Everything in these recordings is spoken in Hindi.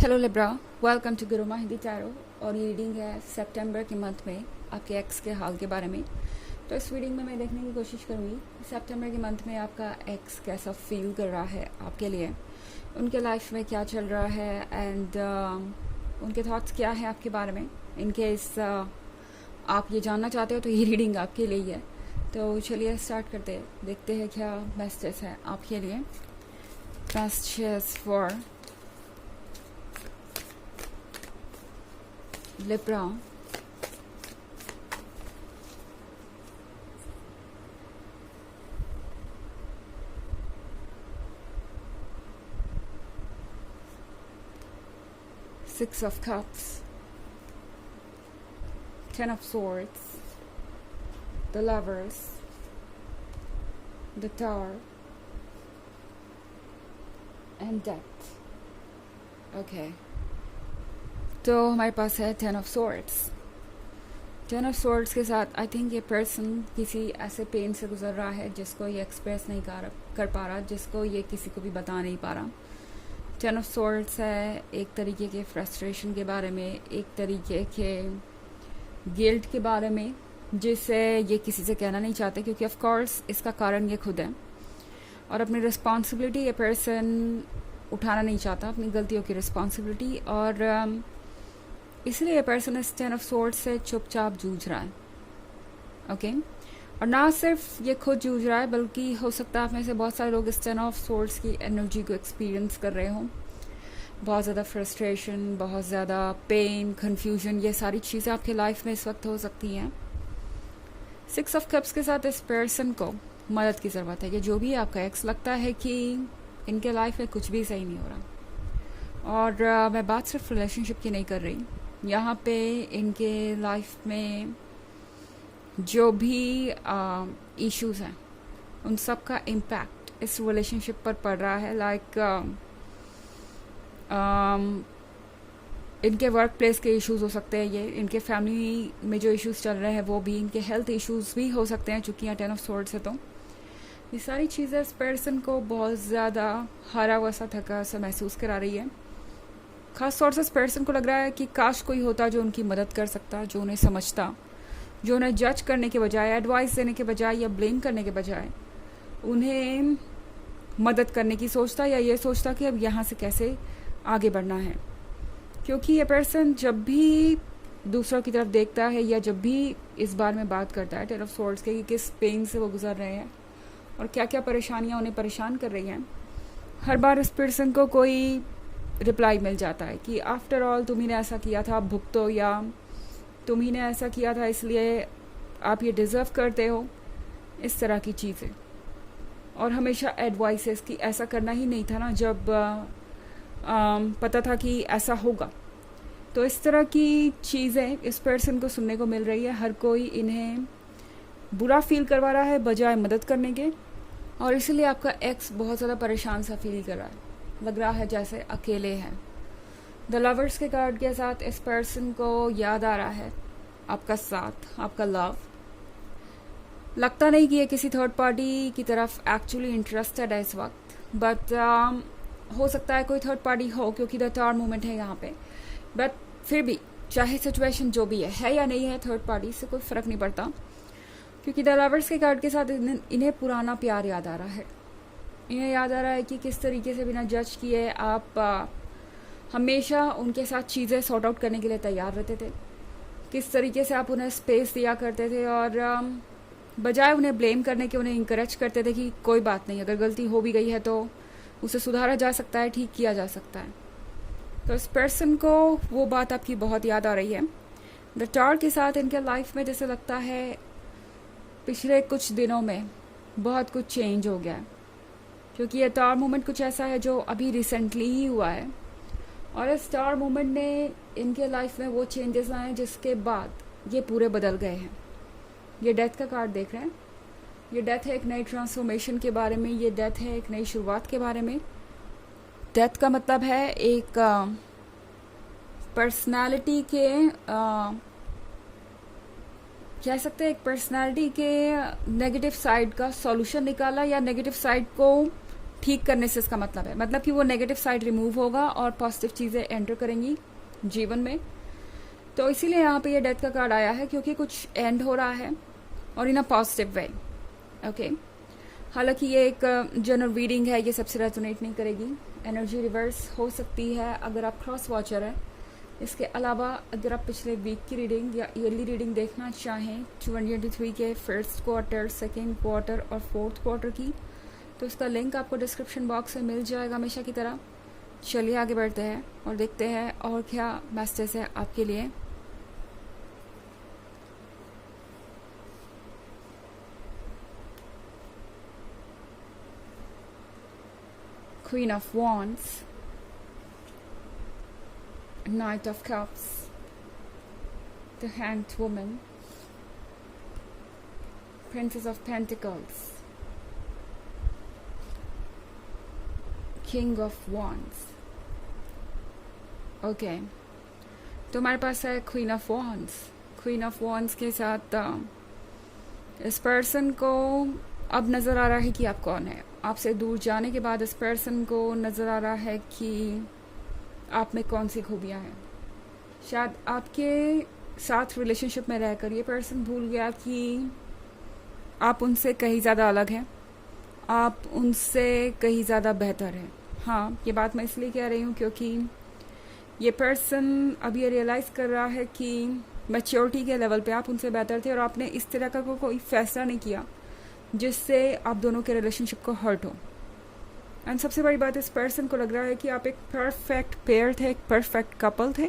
Hello Libra, welcome to Guruma Hindi tarot. और ये रीडिंग है सितंबर के मंथ में आपके एक्स के हाल के बारे में। तो इस रीडिंग में मैं देखने की कोशिश करूँगी सितंबर के मंथ में आपका एक्स कैसा फील कर रहा है आपके लिए, उनके लाइफ में क्या चल रहा है एंड उनके थॉट्स क्या हैं आपके बारे में। इनकेस आप ये जानना चाहते हो तो ये रीडिंग आपके लिए ही है। तो चलिए स्टार्ट करते हैं, देखते हैं क्या मैसेज है आपके लिए। Message for Libra, Six of Cups, Ten of Swords, the Lovers, the Tower, and Death. Okay. तो हमारे पास है ten of swords. Ten of swords के साथ आई थिंक ये पर्सन किसी ऐसे पेन से गुजर रहा है जिसको ये एक्सप्रेस नहीं कर पा रहा, जिसको ये किसी को भी बता नहीं पा रहा। टेन ऑफ सॉर्ड्स है एक तरीके के फ्रस्ट्रेशन के बारे में, एक तरीके के गिल्ट के बारे में, जिसे ये किसी से कहना नहीं चाहते क्योंकि ऑफ कोर्स इसका कारण ये खुद है। और अपनी रिस्पॉन्सिबिलिटी ये पर्सन उठाना नहीं चाहता, अपनी गलतियों की रिस्पॉन्सिबिलिटी, और इसलिए ये पर्सन इस टेन ऑफ सॉर्ड्स से चुपचाप जूझ रहा है। ओके और ना सिर्फ ये खुद जूझ रहा है बल्कि हो सकता है आप में से बहुत सारे लोग इस टेन ऑफ सॉर्ड्स की एनर्जी को एक्सपीरियंस कर रहे हों। बहुत ज़्यादा फ्रस्ट्रेशन, बहुत ज़्यादा पेन, कन्फ्यूजन, ये सारी चीज़ें आपकी लाइफ में इस वक्त हो सकती हैं। सिक्स ऑफ कप्स के साथ इस पर्सन को मदद की ज़रूरत है। ये जो भी आपका एक्स लगता है कि इनके लाइफ में कुछ भी सही नहीं हो रहा। और मैं बात सिर्फ रिलेशनशिप की नहीं कर रही, यहाँ पे इनके लाइफ में जो भी इश्यूज हैं उन सब का इम्पैक्ट इस रिलेशनशिप पर पड़ रहा है। लाइक इनके वर्क प्लेस के इश्यूज हो सकते हैं, ये इनके फैमिली में जो इश्यूज चल रहे हैं वो भी, इनके हेल्थ इश्यूज भी हो सकते हैं चूँकि यहाँ टेन ऑफ सॉर्ड्स है। तो ये सारी चीज़ें इस पर्सन को बहुत ज़्यादा हारा हुआ सा, थका सा महसूस करा रही है। खास तौर से इस पर्सन को लग रहा है कि काश कोई होता जो उनकी मदद कर सकता, जो उन्हें समझता, जो उन्हें जज करने के बजाय, एडवाइस देने के बजाय या ब्लेम करने के बजाय उन्हें मदद करने की सोचता, या ये सोचता कि अब यहाँ से कैसे आगे बढ़ना है। क्योंकि ये पर्सन जब भी दूसरों की तरफ देखता है या जब भी इस बारे में बात करता है टेन ऑफ सॉर्ड्स के, कि किस पेन से वो गुजर रहे हैं और क्या क्या परेशानियाँ उन्हें परेशान कर रही हैं, हर बार इस पर्सन को कोई रिप्लाई मिल जाता है कि आफ्टर ऑल तुम ही ने ऐसा किया था, भुगतो, या तुम ही ने ऐसा किया था इसलिए आप ये डिज़र्व करते हो, इस तरह की चीज़ें। और हमेशा एडवाइसेस कि ऐसा करना ही नहीं था ना जब पता था कि ऐसा होगा। तो इस तरह की चीज़ें इस पर्सन को सुनने को मिल रही है। हर कोई इन्हें बुरा फील करवा रहा है बजाय मदद करने के, और इसलिए आपका एक्स बहुत ज़्यादा परेशान सा फील कर रहा है, लग रहा है जैसे अकेले हैं। द लवर्स के कार्ड के साथ इस पर्सन को याद आ रहा है आपका साथ, आपका लव। लगता नहीं कि ये किसी थर्ड पार्टी की तरफ एक्चुअली इंटरेस्टेड है इस वक्त, बट हो सकता है कोई थर्ड पार्टी हो क्योंकि द टावर मूवमेंट है यहाँ पे। बट फिर भी चाहे सिचुएशन जो भी है या नहीं है, थर्ड पार्टी से कोई फ़र्क नहीं पड़ता, क्योंकि द लवर्स के कार्ड के साथ इन्हें पुराना प्यार याद आ रहा है। इन्हें याद आ रहा है कि किस तरीके से बिना जज किए आप हमेशा उनके साथ चीज़ें सॉर्ट आउट करने के लिए तैयार रहते थे, किस तरीके से आप उन्हें स्पेस दिया करते थे और बजाय उन्हें ब्लेम करने के उन्हें इंकरेज करते थे कि कोई बात नहीं, अगर गलती हो भी गई है तो उसे सुधारा जा सकता है, ठीक किया जा सकता है। तो इस पर्सन को वो बात आपकी बहुत याद आ रही है। द टावर के साथ इनके लाइफ में जैसे लगता है पिछले कुछ दिनों में बहुत कुछ चेंज हो गया है, क्योंकि ये टावर मूवमेंट कुछ ऐसा है जो अभी रिसेंटली ही हुआ है, और इस टावर मूवमेंट ने इनके लाइफ में वो चेंजेस आए जिसके बाद ये पूरे बदल गए हैं। ये डेथ का कार्ड देख रहे हैं, ये डेथ है एक नई ट्रांसफॉर्मेशन के बारे में, ये डेथ है एक नई शुरुआत के बारे में। डेथ का मतलब है एक पर्सनालिटी के कह सकते हैं एक पर्सनालिटी के नेगेटिव साइड का सॉल्यूशन निकाला, या नेगेटिव साइड को ठीक करने से इसका मतलब है, मतलब कि वो नेगेटिव साइड रिमूव होगा और पॉजिटिव चीज़ें एंटर करेंगी जीवन में। तो इसीलिए यहाँ पे ये डेथ का कार्ड आया है, क्योंकि कुछ एंड हो रहा है और इन अ पॉजिटिव वे। ओके, हालांकि ये एक जनरल रीडिंग है, ये सबसे रेजोनेट नहीं करेगी। एनर्जी रिवर्स हो सकती है अगर आप क्रॉस वॉचर हैं। इसके अलावा अगर आप पिछले वीक की रीडिंग या ईयरली रीडिंग देखना चाहें 2023 के फर्स्ट क्वार्टर, सेकेंड क्वार्टर और फोर्थ क्वार्टर की, तो इसका लिंक आपको डिस्क्रिप्शन बॉक्स में मिल जाएगा हमेशा की तरह। चलिए आगे बढ़ते हैं और देखते हैं और क्या मैसेज है आपके लिए। Queen of Wands, Knight of Cups, the Hanged Woman, Princess of Pentacles, King of Wands। Okay, तो हमारे पास है queen of wands. Queen of wands के साथ इस पर्सन को अब नज़र आ रहा है कि आप कौन है। आपसे दूर जाने के बाद इस पर्सन को नज़र आ रहा है कि आप में कौन सी खूबियाँ हैं। शायद आपके साथ रिलेशनशिप में रहकर ये पर्सन भूल गया कि आप उनसे कहीं ज़्यादा अलग हैं, आप उनसे कहीं ज़्यादा बेहतर हैं। हाँ, ये बात मैं इसलिए कह रही हूँ क्योंकि ये पर्सन अब ये रियलाइज़ कर रहा है कि मैच्योरिटी के लेवल पे आप उनसे बेहतर थे और आपने इस तरह का कोई फैसला नहीं किया जिससे आप दोनों के रिलेशनशिप को हर्ट हो। एंड सबसे बड़ी बात, इस पर्सन को लग रहा है कि आप एक परफेक्ट पेयर थे, एक परफेक्ट कपल थे।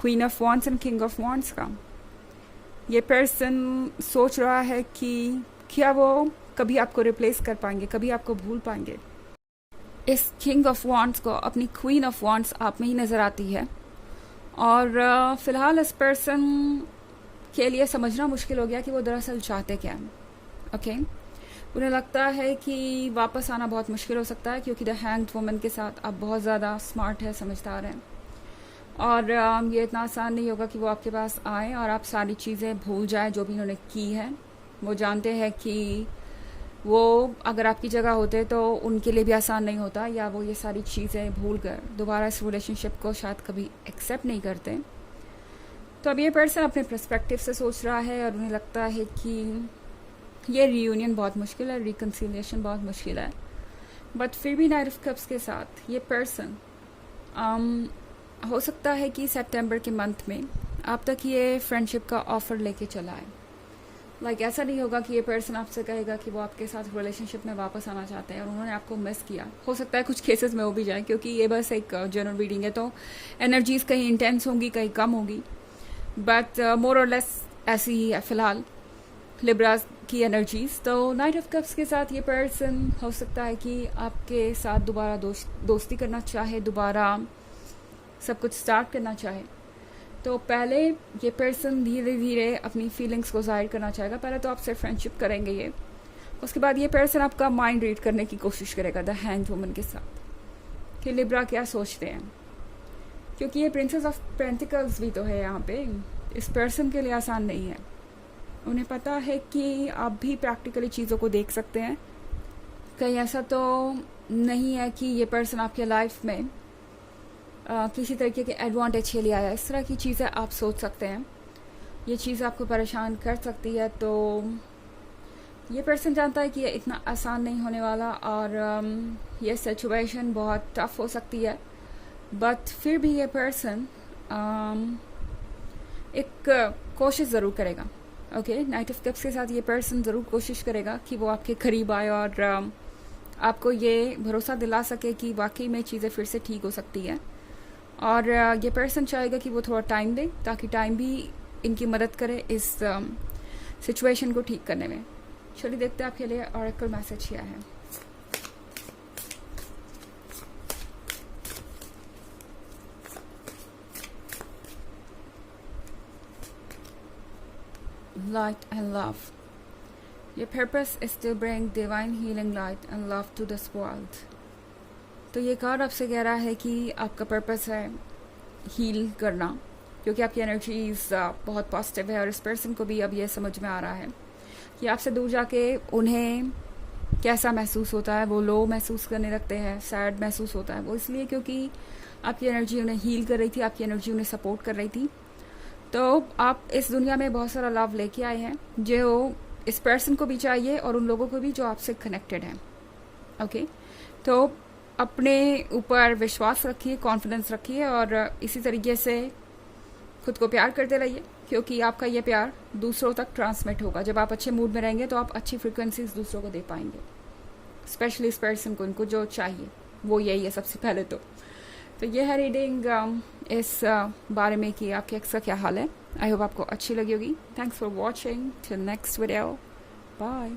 Queen of wands and king of wands का ये पर्सन सोच रहा है कि क्या वो कभी आपको रिप्लेस कर पाएंगे, कभी आपको भूल पाएंगे। इस किंग ऑफ वॉन्ड्स को अपनी क्वीन ऑफ वॉन्ड्स आप में ही नज़र आती है और फ़िलहाल इस पर्सन के लिए समझना मुश्किल हो गया कि वो दरअसल चाहते क्या हैं। ओके, उन्हें लगता है कि वापस आना बहुत मुश्किल हो सकता है क्योंकि द हैंग्ड वुमन के साथ आप बहुत ज़्यादा स्मार्ट है, समझदार हैं और ये इतना आसान नहीं होगा कि वो आपके पास आए और आप सारी चीज़ें भूल जाए जो भी उन्होंने की है। वो जानते हैं कि वो अगर आपकी जगह होते तो उनके लिए भी आसान नहीं होता, या वो ये सारी चीज़ें भूल कर दोबारा इस रिलेशनशिप को शायद कभी एक्सेप्ट नहीं करते। तो अब ये पर्सन अपने पर्सपेक्टिव से सोच रहा है और उन्हें लगता है कि ये रियूनियन बहुत मुश्किल है, रिकन्सिलिएशन बहुत मुश्किल है। बट फिर भी नाइट ऑफ कप्स के साथ ये पर्सन हो सकता है कि सितंबर के मंथ में आप तक ये फ्रेंडशिप का ऑफ़र लेके चला है। ऐसा नहीं होगा कि ये पर्सन आपसे कहेगा कि वो आपके साथ रिलेशनशिप में वापस आना चाहते हैं और उन्होंने आपको मिस किया। हो सकता है कुछ केसेस में हो भी जाए क्योंकि ये बस एक जनरल रीडिंग है, तो एनर्जीज कहीं इंटेंस होंगी, कहीं कम होगी, बट मोर और लेस ऐसी ही है फ़िलहाल लिब्रास की एनर्जीज। तो नाइट ऑफ कप्स के साथ ये पर्सन हो सकता है कि आपके साथ दोबारा दोस्ती करना चाहे, दोबारा सब कुछ स्टार्ट करना चाहे। तो पहले ये पर्सन धीरे धीरे अपनी फीलिंग्स को जाहिर करना चाहेगा। पहले तो आपसे फ्रेंडशिप करेंगे ये, उसके बाद ये पर्सन आपका माइंड रीड करने की कोशिश करेगा द हैंग्ड वुमन के साथ कि लिब्रा क्या सोचते हैं, क्योंकि ये प्रिंसेस ऑफ पेंटिकल्स भी तो है यहाँ पे। इस पर्सन के लिए आसान नहीं है। उन्हें पता है कि आप भी प्रैक्टिकली चीज़ों को देख सकते हैं। कहीं ऐसा तो नहीं है कि ये पर्सन आपके लाइफ में किसी तरीके के एडवांटेज के लिए आया। इस तरह की चीज़ें आप सोच सकते हैं। ये चीज़ आपको परेशान कर सकती है। तो ये पर्सन जानता है कि ये इतना आसान नहीं होने वाला और ये सिचुएशन बहुत टफ हो सकती है, बट फिर भी ये पर्सन एक कोशिश ज़रूर करेगा। ओके, नाइट ऑफ कप्स के साथ ये पर्सन ज़रूर कोशिश करेगा कि वो आपके करीब आए और आपको ये भरोसा दिला सके कि वाकई में चीज़ें फिर से ठीक हो सकती है। और ये पर्सन चाहेगा कि वो थोड़ा टाइम दे ताकि टाइम भी इनकी मदद करे इस सिचुएशन को ठीक करने में। चलिए देखते हैं आपके लिए ऑरेकल मैसेज क्या है। Light and love. Your purpose is to bring divine healing light and love to this world. तो ये कार्ड आपसे कह रहा है कि आपका पर्पस है हील करना, क्योंकि आपकी एनर्जीज बहुत पॉजिटिव है और इस पर्सन को भी अब ये समझ में आ रहा है कि आपसे दूर जाके उन्हें कैसा महसूस होता है, वो लो महसूस करने लगते हैं, सैड महसूस होता है। वो इसलिए क्योंकि आपकी एनर्जी उन्हें हील कर रही थी, आपकी एनर्जी उन्हें सपोर्ट कर रही थी। तो आप इस दुनिया में बहुत सारा लव लेके आए हैं, जो इस पर्सन को भी चाहिए और उन लोगों को भी जो आपसे कनेक्टेड हैं। ओके, तो अपने ऊपर विश्वास रखिए, कॉन्फिडेंस रखिए और इसी तरीके से खुद को प्यार करते रहिए, क्योंकि आपका ये प्यार दूसरों तक ट्रांसमिट होगा। जब आप अच्छे मूड में रहेंगे तो आप अच्छी फ्रिक्वेंसीज दूसरों को दे पाएंगे, स्पेशली इस पर्सन को, उनको जो चाहिए वो यही है सबसे पहले तो ये है रीडिंग इस बारे में कि आपके एक्स का क्या हाल है। आई होप आपको अच्छी लगी होगी। Thanks for watching, till next video, bye.